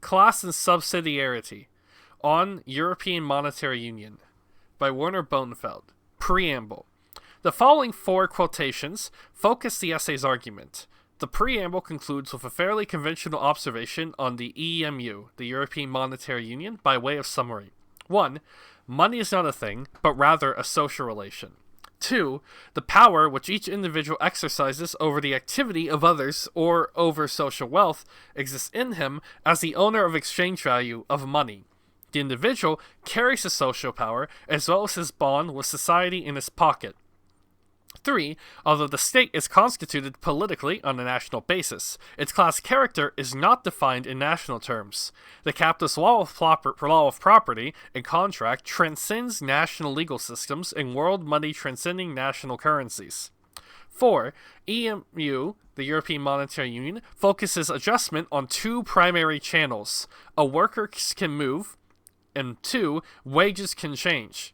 Class and Subsidiarity on European Monetary Union by Werner Bonefeld. Preamble. The following four quotations focus the essay's argument. The preamble concludes with a fairly conventional observation on the EMU, the European Monetary Union, by way of summary. 1. Money is not a thing, but rather a social relation. 2. The power which each individual exercises over the activity of others or over social wealth exists in him as the owner of exchange value of money. The individual carries his social power as well as his bond with society in his pocket. 3. Although the state is constituted politically on a national basis, its class character is not defined in national terms. The capitalist law of property and contract transcends national legal systems and world money transcending national currencies. 4. EMU, the European Monetary Union, focuses adjustment on two primary channels. A worker can move, and 2. Wages can change.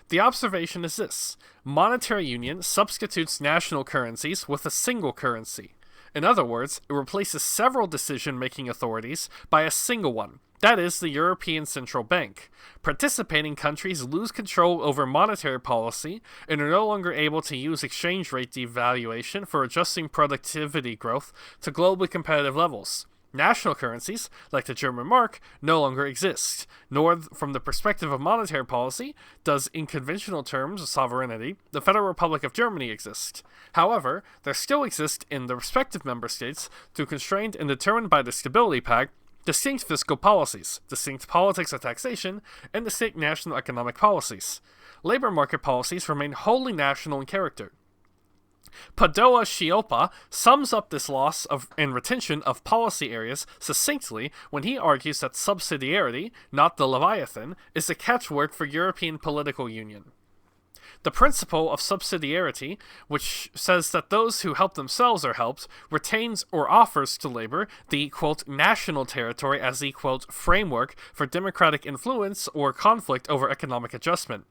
The observation is this: monetary union substitutes national currencies with a single currency. In other words, it replaces several decision-making authorities by a single one, that is, the European Central Bank. Participating countries lose control over monetary policy and are no longer able to use exchange rate devaluation for adjusting productivity growth to globally competitive levels. National currencies, like the German mark, no longer exist, nor from the perspective of monetary policy does, in conventional terms of sovereignty, the Federal Republic of Germany exist. However, there still exist in the respective member states, through constrained and determined by the Stability Pact, distinct fiscal policies, distinct politics of taxation, and distinct national economic policies. Labor market policies remain wholly national in character. Padoa Schioppa sums up this loss of and retention of policy areas succinctly when he argues that subsidiarity, not the Leviathan, is the catchword for European political union. The principle of subsidiarity, which says that those who help themselves are helped, retains or offers to labor the, quote, national territory as the, quote, framework for democratic influence or conflict over economic adjustment.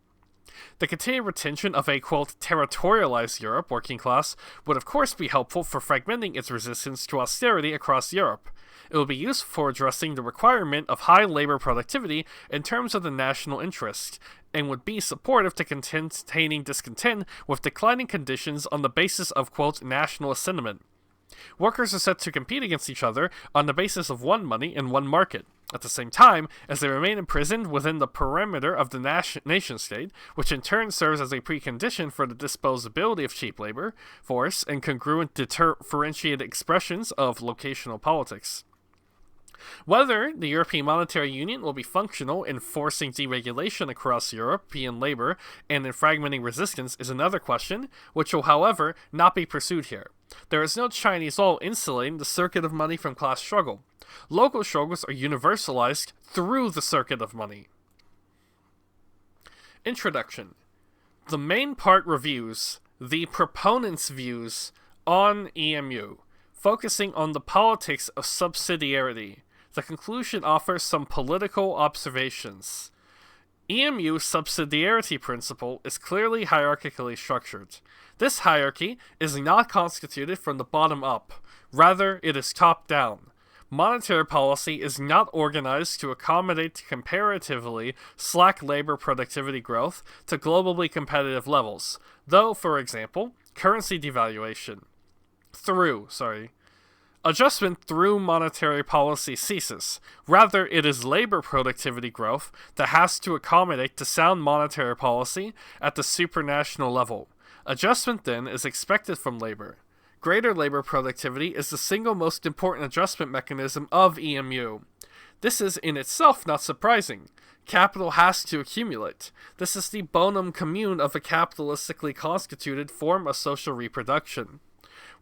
The continued retention of a, quote, territorialized Europe working class would of course be helpful for fragmenting its resistance to austerity across Europe. It would be useful for addressing the requirement of high labor productivity in terms of the national interest, and would be supportive to containing discontent with declining conditions on the basis of, quote, nationalist sentiment. Workers are set to compete against each other on the basis of one money and one market, at the same time as they remain imprisoned within the perimeter of the nation-state, which in turn serves as a precondition for the disposability of cheap labor force and congruent differentiated expressions of locational politics. Whether the European Monetary Union will be functional in forcing deregulation across European labor and in fragmenting resistance is another question, which will, however, not be pursued here. There is no Chinese law insulating the circuit of money from class struggle. Local struggles are universalized through the circuit of money. Introduction. The main part reviews the proponents' views on EMU, focusing on the politics of subsidiarity. The conclusion offers some political observations. EMU's subsidiarity principle is clearly hierarchically structured. This hierarchy is not constituted from the bottom up, rather it is top down. Monetary policy is not organized to accommodate comparatively slack labor productivity growth to globally competitive levels, though, for example, currency devaluation adjustment through monetary policy ceases. Rather, it is labor productivity growth that has to accommodate to sound monetary policy at the supranational level. Adjustment, then, is expected from labor. Greater labor productivity is the single most important adjustment mechanism of EMU. This is in itself not surprising. Capital has to accumulate. This is the bonum commune of a capitalistically constituted form of social reproduction.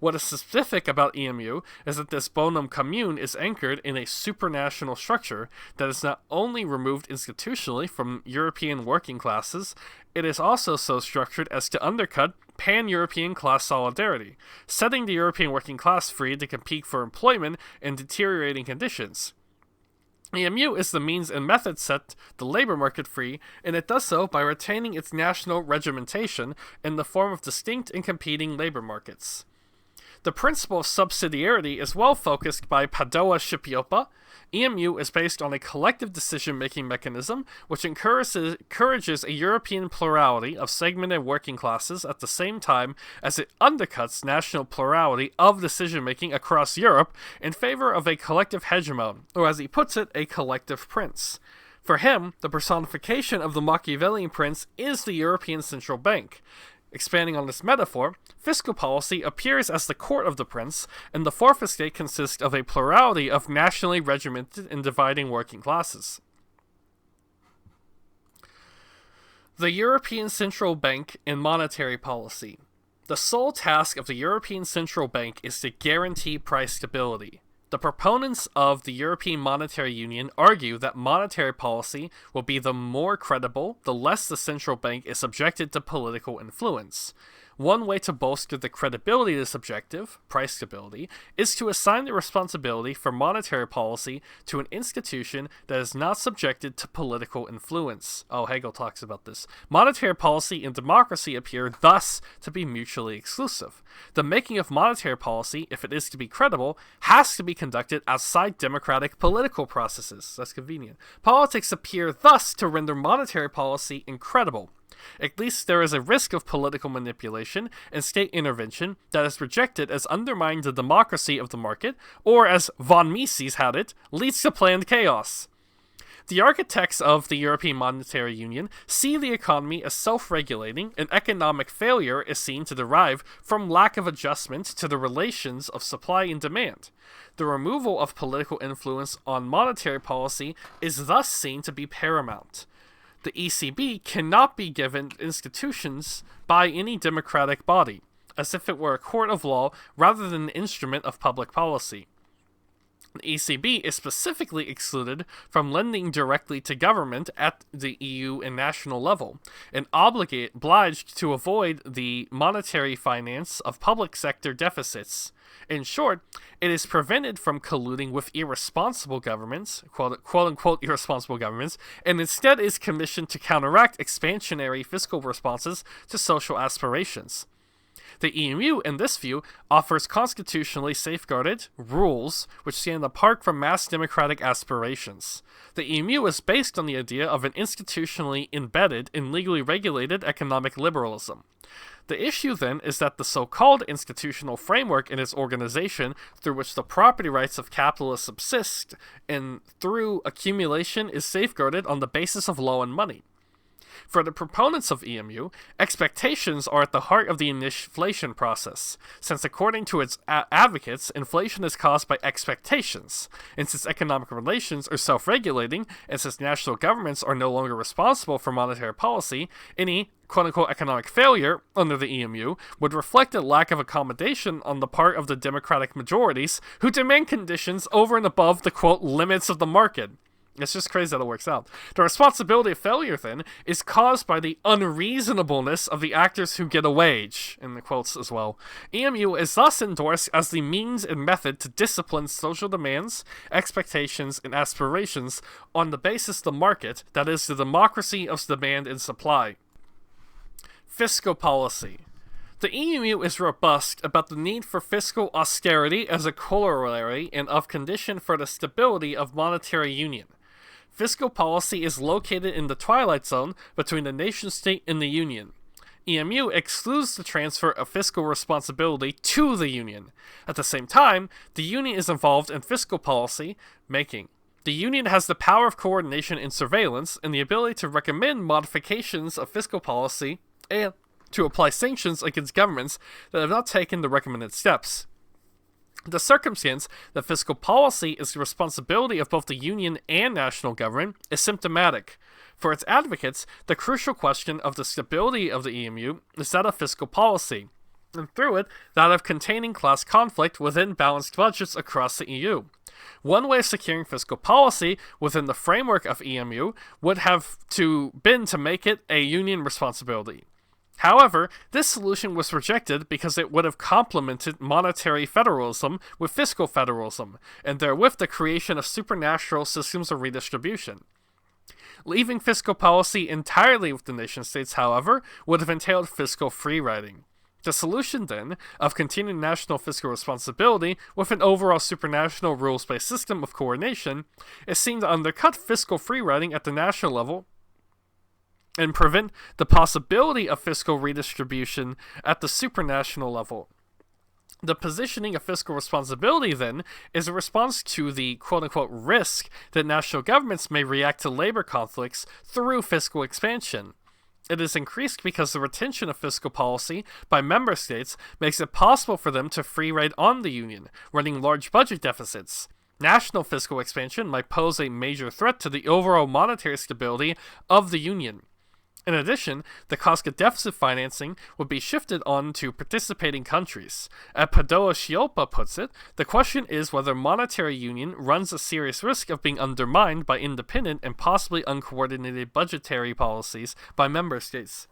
What is specific about EMU is that this bonum commune is anchored in a supranational structure that is not only removed institutionally from European working classes, it is also so structured as to undercut pan-European class solidarity, setting the European working class free to compete for employment in deteriorating conditions. EMU is the means and method set the labor market free, and it does so by retaining its national regimentation in the form of distinct and competing labor markets. The principle of subsidiarity is well focused by Padoa Schioppa EMU is based on a collective decision-making mechanism which encourages a European plurality of segmented working classes at the same time as it undercuts national plurality of decision-making across Europe in favor of a collective hegemon, or as he puts it, a collective prince. For him, the personification of the Machiavellian prince is the European Central Bank. Expanding on this metaphor, fiscal policy appears as the court of the prince, and the fourth estate consists of a plurality of nationally regimented and dividing working classes. The European Central Bank and monetary policy. The sole task of the European Central Bank is to guarantee price stability. The proponents of the European Monetary Union argue that monetary policy will be the more credible the less the central bank is subjected to political influence. One way to bolster the credibility of this objective, price stability, is to assign the responsibility for monetary policy to an institution that is not subjected to political influence. Oh, Hegel talks about this. Monetary policy and democracy appear thus to be mutually exclusive. The making of monetary policy, if it is to be credible, has to be conducted outside democratic political processes. That's convenient. Politics appear thus to render monetary policy incredible. At least there is a risk of political manipulation and state intervention that is rejected as undermining the democracy of the market, or as von Mises had it, leads to planned chaos. The architects of the European Monetary Union see the economy as self-regulating, and economic failure is seen to derive from lack of adjustment to the relations of supply and demand. The removal of political influence on monetary policy is thus seen to be paramount. The ECB cannot be given institutions by any democratic body, as if it were a court of law rather than an instrument of public policy. The ECB is specifically excluded from lending directly to government at the EU and national level, and obliged to avoid the monetary finance of public sector deficits. In short, it is prevented from colluding with irresponsible governments, quote-unquote irresponsible governments, and instead is commissioned to counteract expansionary fiscal responses to social aspirations. The EMU, in this view, offers constitutionally safeguarded rules which stand apart from mass democratic aspirations. The EMU is based on the idea of an institutionally embedded and legally regulated economic liberalism. The issue, then, is that the so-called institutional framework in its organization, through which the property rights of capitalists subsist, and through accumulation is safeguarded on the basis of law and money. For the proponents of EMU, expectations are at the heart of the inflation process, since according to its advocates, inflation is caused by expectations, and since economic relations are self-regulating, and since national governments are no longer responsible for monetary policy, any quote-unquote economic failure under the EMU would reflect a lack of accommodation on the part of the democratic majorities who demand conditions over and above the quote limits of the market. It's just crazy how it works out. The responsibility of failure, then, is caused by the unreasonableness of the actors who get a wage, in the quotes as well. EMU is thus endorsed as the means and method to discipline social demands, expectations, and aspirations on the basis of the market, that is, the democracy of demand and supply. Fiscal policy. The EMU is robust about the need for fiscal austerity as a corollary and of condition for the stability of monetary union. Fiscal policy is located in the twilight zone between the nation-state and the Union. EMU excludes the transfer of fiscal responsibility to the Union. At the same time, the Union is involved in fiscal policy making. The Union has the power of coordination and surveillance and the ability to recommend modifications of fiscal policy and to apply sanctions against governments that have not taken the recommended steps. The circumstance that fiscal policy is the responsibility of both the Union and national government is symptomatic. For its advocates, the crucial question of the stability of the EMU is that of fiscal policy, and through it, that of containing class conflict within balanced budgets across the EU. One way of securing fiscal policy within the framework of EMU would have been to make it a Union responsibility. However, this solution was rejected because it would have complemented monetary federalism with fiscal federalism, and therewith the creation of supernatural systems of redistribution. Leaving fiscal policy entirely with the nation-states, however, would have entailed fiscal free-riding. The solution, then, of continued national fiscal responsibility with an overall supranational rules-based system of coordination is seen to undercut fiscal free-riding at the national level and prevent the possibility of fiscal redistribution at the supranational level. The positioning of fiscal responsibility, then, is a response to the quote-unquote risk that national governments may react to labor conflicts through fiscal expansion. It is increased because the retention of fiscal policy by member states makes it possible for them to free ride on the Union, running large budget deficits. National fiscal expansion might pose a major threat to the overall monetary stability of the Union. In addition, the cost of deficit financing would be shifted on to participating countries. As Padoa Chioppa puts it, the question is whether monetary union runs a serious risk of being undermined by independent and possibly uncoordinated budgetary policies by member states.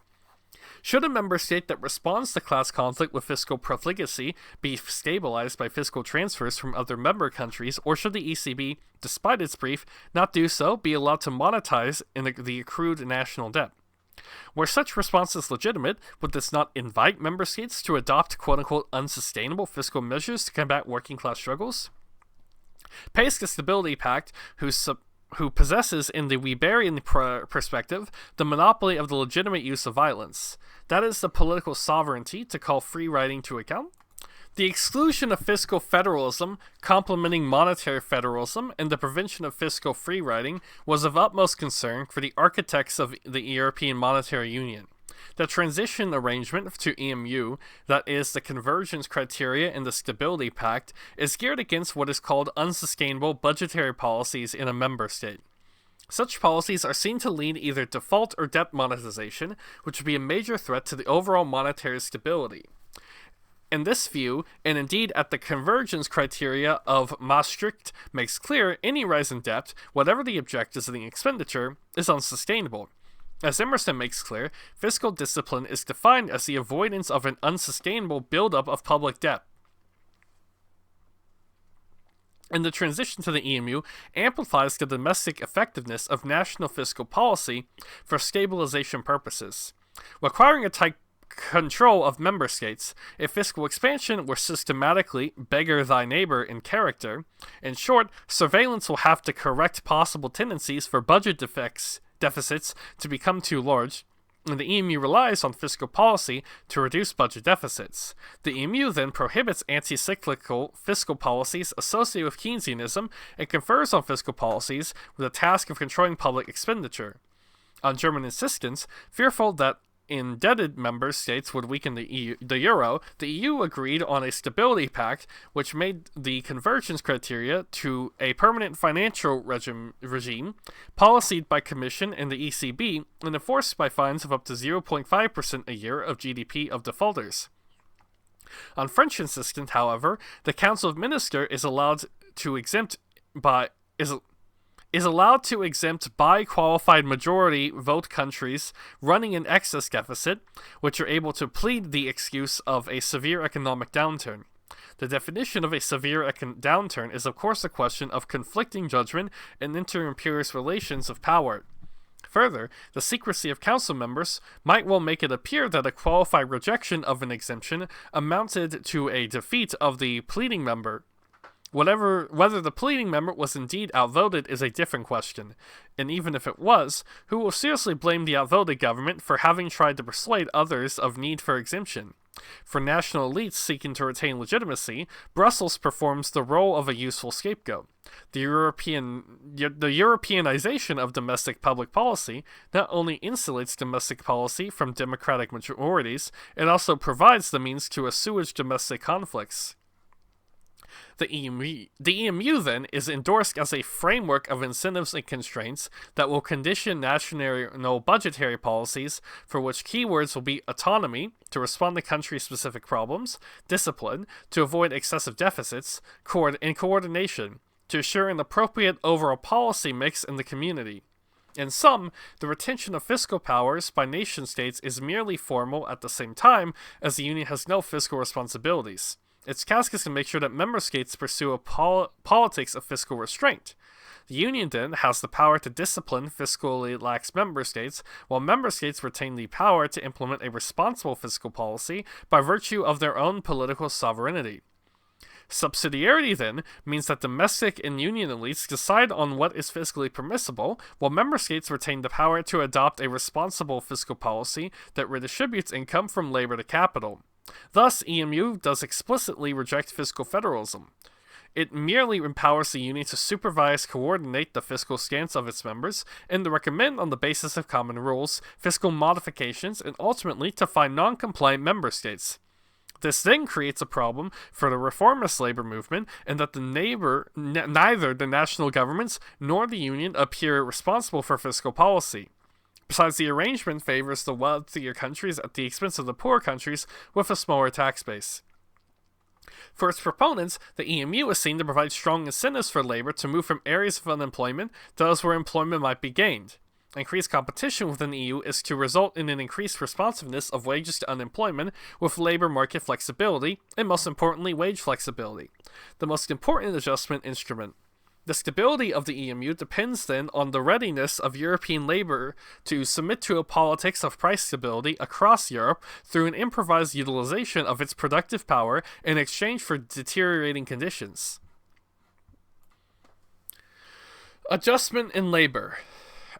Should a member state that responds to class conflict with fiscal profligacy be stabilized by fiscal transfers from other member countries, or should the ECB, despite its brief, not do so, be allowed to monetize in the accrued national debt? Were such response is legitimate, would this not invite member states to adopt quote-unquote unsustainable fiscal measures to combat working-class struggles? Pesca Stability Pact, who possesses in the Weberian perspective the monopoly of the legitimate use of violence, that is the political sovereignty to call free riding to account. The exclusion of fiscal federalism, complementing monetary federalism, and the prevention of fiscal free riding was of utmost concern for the architects of the European Monetary Union. The transition arrangement to EMU, that is, the convergence criteria in the Stability Pact, is geared against what is called unsustainable budgetary policies in a member state. Such policies are seen to lead either default or debt monetization, which would be a major threat to the overall monetary stability. In this view, and indeed at the convergence criteria of Maastricht makes clear, any rise in debt, whatever the objectives of the expenditure, is unsustainable. As Emerson makes clear, fiscal discipline is defined as the avoidance of an unsustainable buildup of public debt. And the transition to the EMU amplifies the domestic effectiveness of national fiscal policy for stabilization purposes. Requiring a tight control of member states, if fiscal expansion were systematically beggar thy neighbor in character, in short, surveillance will have to correct possible tendencies for budget deficits to become too large, and the EMU relies on fiscal policy to reduce budget deficits. The EMU then prohibits anti-cyclical fiscal policies associated with Keynesianism and confers on fiscal policies with the task of controlling public expenditure. On German insistence, fearful that indebted member states would weaken the euro, the EU agreed on a stability pact which made the convergence criteria to a permanent financial regime, policed by Commission and the ECB, and enforced by fines of up to 0.5% a year of GDP of defaulters. On French insistence, however, the Council of Ministers is allowed to exempt by qualified majority vote countries running an excess deficit, which are able to plead the excuse of a severe economic downturn. The definition of a severe downturn is of course a question of conflicting judgment and inter-imperious relations of power. Further, the secrecy of council members might well make it appear that a qualified rejection of an exemption amounted to a defeat of the pleading member. Whether the pleading member was indeed outvoted is a different question, and even if it was, who will seriously blame the outvoted government for having tried to persuade others of need for exemption? For national elites seeking to retain legitimacy, Brussels performs the role of a useful scapegoat. The Europeanization of domestic public policy not only insulates domestic policy from democratic majorities, it also provides the means to assuage domestic conflicts. The EMU, then, is endorsed as a framework of incentives and constraints that will condition national budgetary policies, for which keywords will be autonomy, to respond to country-specific problems, discipline, to avoid excessive deficits, and coordination, to assure an appropriate overall policy mix in the community. In sum, the retention of fiscal powers by nation-states is merely formal at the same time as the Union has no fiscal responsibilities. Its task is to make sure that member states pursue a politics of fiscal restraint. The Union then has the power to discipline fiscally lax member states, while member states retain the power to implement a responsible fiscal policy by virtue of their own political sovereignty. Subsidiarity, then, means that domestic and union elites decide on what is fiscally permissible, while member states retain the power to adopt a responsible fiscal policy that redistributes income from labor to capital. Thus, EMU does explicitly reject fiscal federalism. It merely empowers the Union to supervise, coordinate the fiscal stance of its members, and to recommend on the basis of common rules, fiscal modifications, and ultimately to find non-compliant member states. This then creates a problem for the reformist labor movement in that neither the national governments nor the Union appear responsible for fiscal policy. Besides, the arrangement favors the wealthier countries at the expense of the poor countries with a smaller tax base. For its proponents, the EMU is seen to provide strong incentives for labor to move from areas of unemployment to those where employment might be gained. Increased competition within the EU is to result in an increased responsiveness of wages to unemployment with labor market flexibility, and most importantly, wage flexibility, the most important adjustment instrument. The stability of the EMU depends then on the readiness of European labor to submit to a politics of price stability across Europe through an improvised utilization of its productive power in exchange for deteriorating conditions. Adjustment in labor.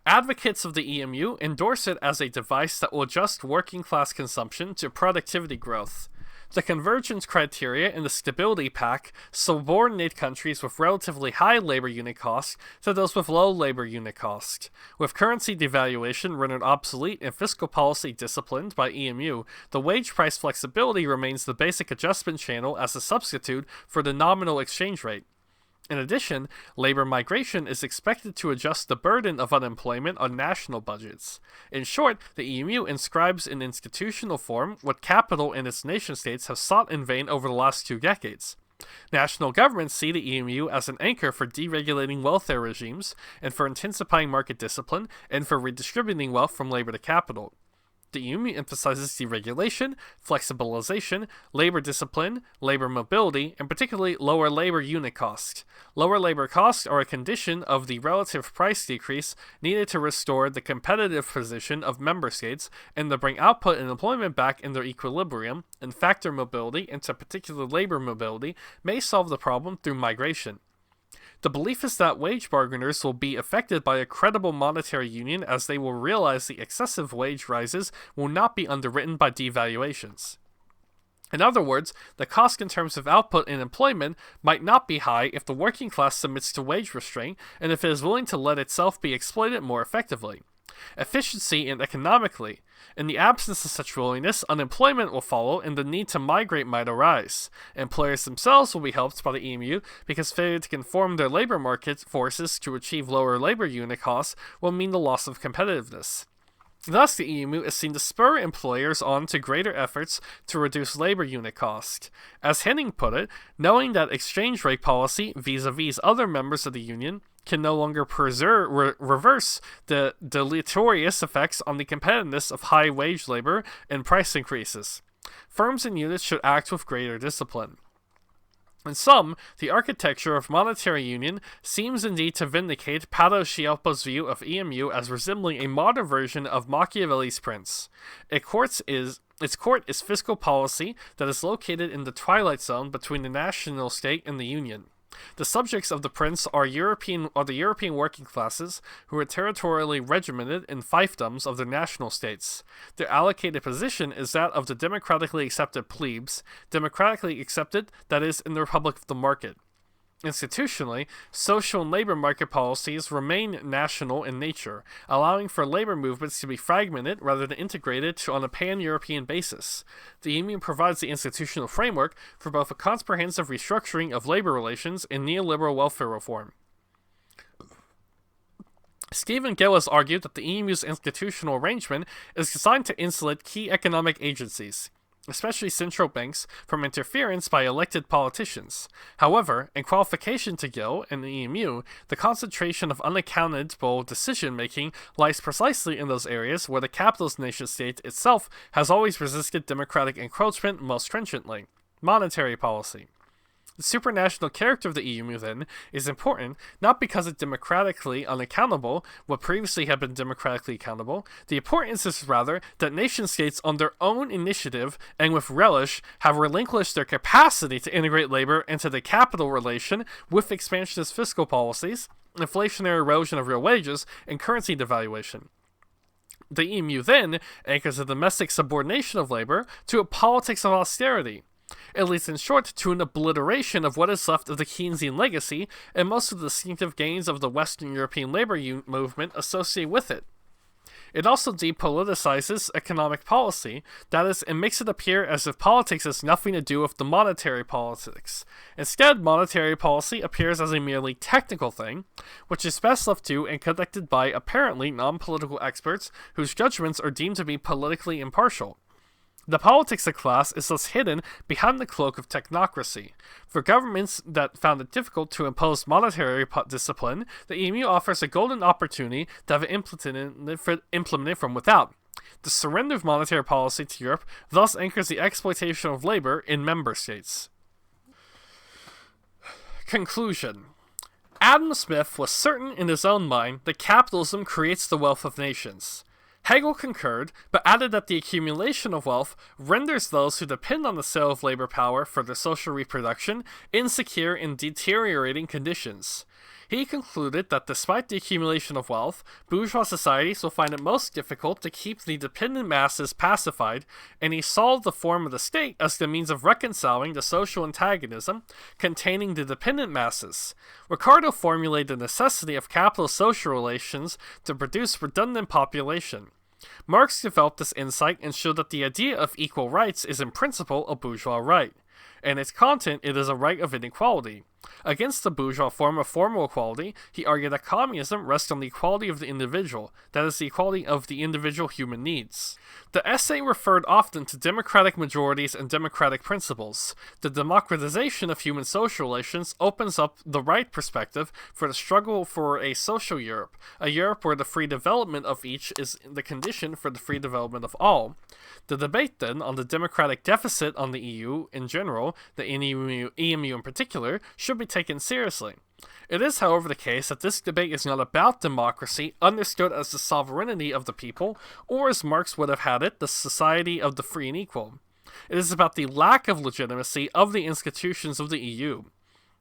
Advocates of the EMU endorse it as a device that will adjust working-class consumption to productivity growth. The convergence criteria in the Stability Pact subordinate countries with relatively high labor unit costs to those with low labor unit cost. With currency devaluation rendered obsolete and fiscal policy disciplined by EMU, the wage price flexibility remains the basic adjustment channel as a substitute for the nominal exchange rate. In addition, labor migration is expected to adjust the burden of unemployment on national budgets. In short, the EMU inscribes in institutional form what capital and its nation-states have sought in vain over the last 2 decades. National governments see the EMU as an anchor for deregulating welfare regimes, and for intensifying market discipline, and for redistributing wealth from labor to capital. The EMU emphasizes deregulation, flexibilization, labor discipline, labor mobility, and particularly lower labor unit cost. Lower labor costs are a condition of the relative price decrease needed to restore the competitive position of member states and to bring output and employment back in their equilibrium, and factor mobility into particular labor mobility may solve the problem through migration. The belief is that wage bargainers will be affected by a credible monetary union as they will realize the excessive wage rises will not be underwritten by devaluations. In other words, the cost in terms of output and employment might not be high if the working class submits to wage restraint and if it is willing to let itself be exploited more effectively. Efficiency and economically. In the absence of such willingness, unemployment will follow and the need to migrate might arise. Employers themselves will be helped by the EMU because failure to conform their labor market forces to achieve lower labor unit costs will mean the loss of competitiveness. Thus, the EMU is seen to spur employers on to greater efforts to reduce labor unit cost. As Henning put it, knowing that exchange rate policy vis-a-vis other members of the Union can no longer reverse the deleterious effects on the competitiveness of high wage labor and price increases. Firms and units should act with greater discipline. In sum, the architecture of monetary union seems indeed to vindicate Pato Schioppo's view of EMU as resembling a modern version of Machiavelli's Prince. Its court is fiscal policy that is located in the twilight zone between the national state and the Union. The subjects of the prince are the European working classes, who are territorially regimented in fiefdoms of their national states. Their allocated position is that of the democratically accepted plebes, democratically accepted, that is, in the Republic of the Market. Institutionally, social and labor market policies remain national in nature, allowing for labor movements to be fragmented rather than integrated on a pan-European basis. The Union provides the institutional framework for both a comprehensive restructuring of labor relations and neoliberal welfare reform. Stephen Gill has argued that the EMU's institutional arrangement is designed to insulate key economic agencies, especially central banks, from interference by elected politicians. However, in qualification to Gill and the EMU, the concentration of unaccountable decision-making lies precisely in those areas where the capitalist nation-state itself has always resisted democratic encroachment most trenchantly: monetary policy. The supranational character of the EMU, then, is important not because it's democratically unaccountable what previously had been democratically accountable. The importance is rather that nation-states on their own initiative and with relish have relinquished their capacity to integrate labor into the capital relation with expansionist fiscal policies, inflationary erosion of real wages, and currency devaluation. The EMU then anchors a domestic subordination of labor to a politics of austerity. It leads in short to an obliteration of what is left of the Keynesian legacy and most of the distinctive gains of the Western European labor movement associated with it. It also depoliticizes economic policy, that is, it makes it appear as if politics has nothing to do with the monetary politics. Instead, monetary policy appears as a merely technical thing, which is best left to and conducted by apparently non-political experts whose judgments are deemed to be politically impartial. The politics of class is thus hidden behind the cloak of technocracy. For governments that found it difficult to impose monetary discipline, the EMU offers a golden opportunity to have it implemented from without. The surrender of monetary policy to Europe thus anchors the exploitation of labor in member states. Conclusion. Adam Smith was certain in his own mind that capitalism creates the wealth of nations. Hegel concurred, but added that the accumulation of wealth renders those who depend on the sale of labor power for their social reproduction insecure in deteriorating conditions. He concluded that despite the accumulation of wealth, bourgeois societies will find it most difficult to keep the dependent masses pacified, and he saw the form of the state as the means of reconciling the social antagonism containing the dependent masses. Ricardo formulated the necessity of capitalist social relations to produce redundant population. Marx developed this insight and showed that the idea of equal rights is in principle a bourgeois right. In its content, it is a right of inequality. Against the bourgeois form of formal equality, he argued that communism rests on the equality of the individual, that is, the equality of the individual human needs. The essay referred often to democratic majorities and democratic principles. The democratization of human social relations opens up the right perspective for the struggle for a social Europe, a Europe where the free development of each is the condition for the free development of all. The debate, then, on the democratic deficit on the EU in general, the EMU in particular, should be taken seriously. It is, however, the case that this debate is not about democracy, understood as the sovereignty of the people, or as Marx would have had it, the society of the free and equal. It is about the lack of legitimacy of the institutions of the EU.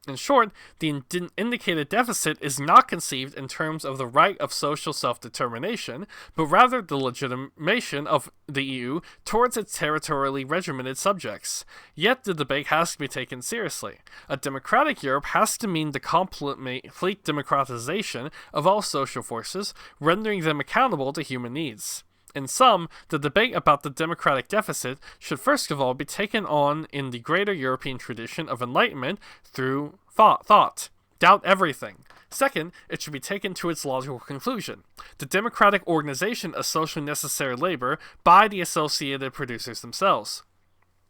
In short, the indicated deficit is not conceived in terms of the right of social self-determination, but rather the legitimation of the EU towards its territorially regimented subjects. Yet the debate has to be taken seriously. A democratic Europe has to mean the complete democratization of all social forces, rendering them accountable to human needs. In sum, the debate about the democratic deficit should first of all be taken on in the greater European tradition of enlightenment through thought. Doubt everything. Second, it should be taken to its logical conclusion, the democratic organization of socially necessary labor by the associated producers themselves.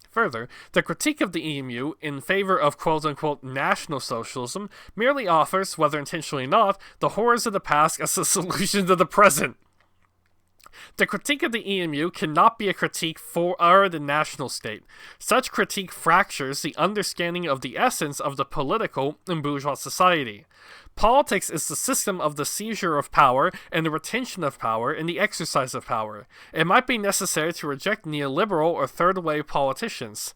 Further, the critique of the EMU in favor of quote-unquote national socialism merely offers, whether intentionally or not, the horrors of the past as a solution to the present. The critique of the EMU cannot be a critique for the national state. Such critique fractures the understanding of the essence of the political in bourgeois society. Politics is the system of the seizure of power and the retention of power and the exercise of power. It might be necessary to reject neoliberal or third-way politicians.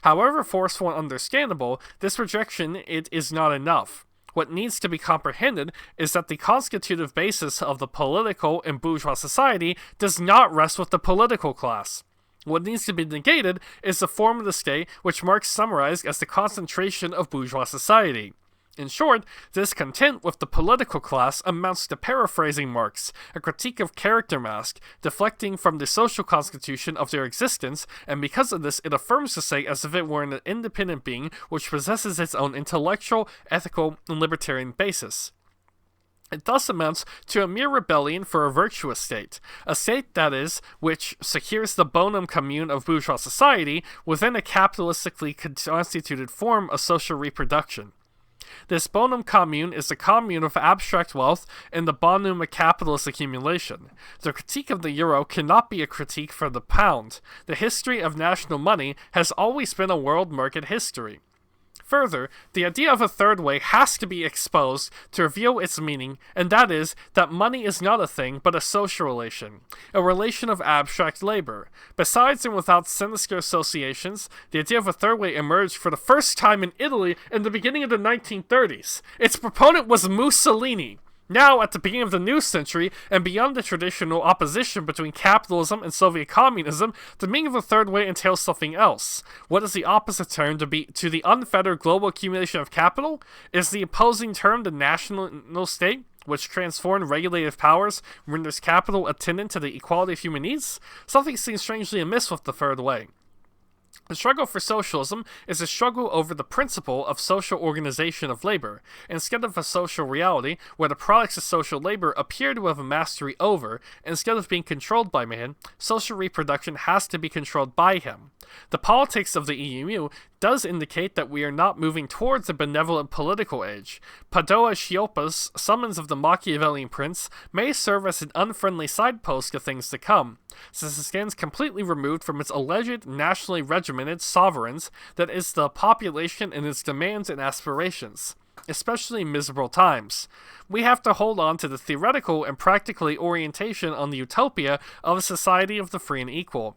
However forceful and understandable, this rejection is not enough. What needs to be comprehended is that the constitutive basis of the political in bourgeois society does not rest with the political class. What needs to be negated is the form of the state which Marx summarized as the concentration of bourgeois society. In short, discontent with the political class amounts to paraphrasing Marx, a critique of character mask, deflecting from the social constitution of their existence, and because of this it affirms the state as if it were an independent being which possesses its own intellectual, ethical, and libertarian basis. It thus amounts to a mere rebellion for a virtuous state, a state, that is, which secures the bonum commune of bourgeois society within a capitalistically constituted form of social reproduction. This bonum commune is the commune of abstract wealth and the bonum of capitalist accumulation. The critique of the euro cannot be a critique for the pound. The history of national money has always been a world market history. Further, the idea of a third way has to be exposed to reveal its meaning, and that is that money is not a thing but a social relation, a relation of abstract labor. Besides and without sinister associations, the idea of a third way emerged for the first time in Italy in the beginning of the 1930s. Its proponent was Mussolini. Now, at the beginning of the new century, and beyond the traditional opposition between capitalism and Soviet communism, the meaning of a third way entails something else. What is the opposite term to the unfettered global accumulation of capital? Is the opposing term the national state, which transformed regulative powers, renders capital attendant to the equality of human needs? Something seems strangely amiss with the third way. The struggle for socialism is a struggle over the principle of social organization of labor, instead of a social reality where the products of social labor appear to have a mastery over. Instead of being controlled by man, social reproduction has to be controlled by him. The politics of the EMU does indicate that we are not moving towards a benevolent political age. Padoa Schioppa's summons of the Machiavellian prince may serve as an unfriendly signpost to things to come, since it stands completely removed from its alleged nationally regimented sovereigns, that is the population and its demands and aspirations. Especially in miserable times. We have to hold on to the theoretical and practically orientation on the utopia of a society of the free and equal.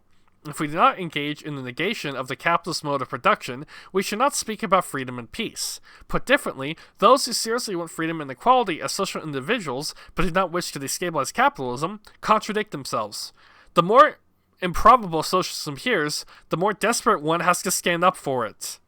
If we do not engage in the negation of the capitalist mode of production, we should not speak about freedom and peace. Put differently, those who seriously want freedom and equality as social individuals, but do not wish to destabilize capitalism, contradict themselves. The more improbable socialism appears, the more desperate one has to stand up for it.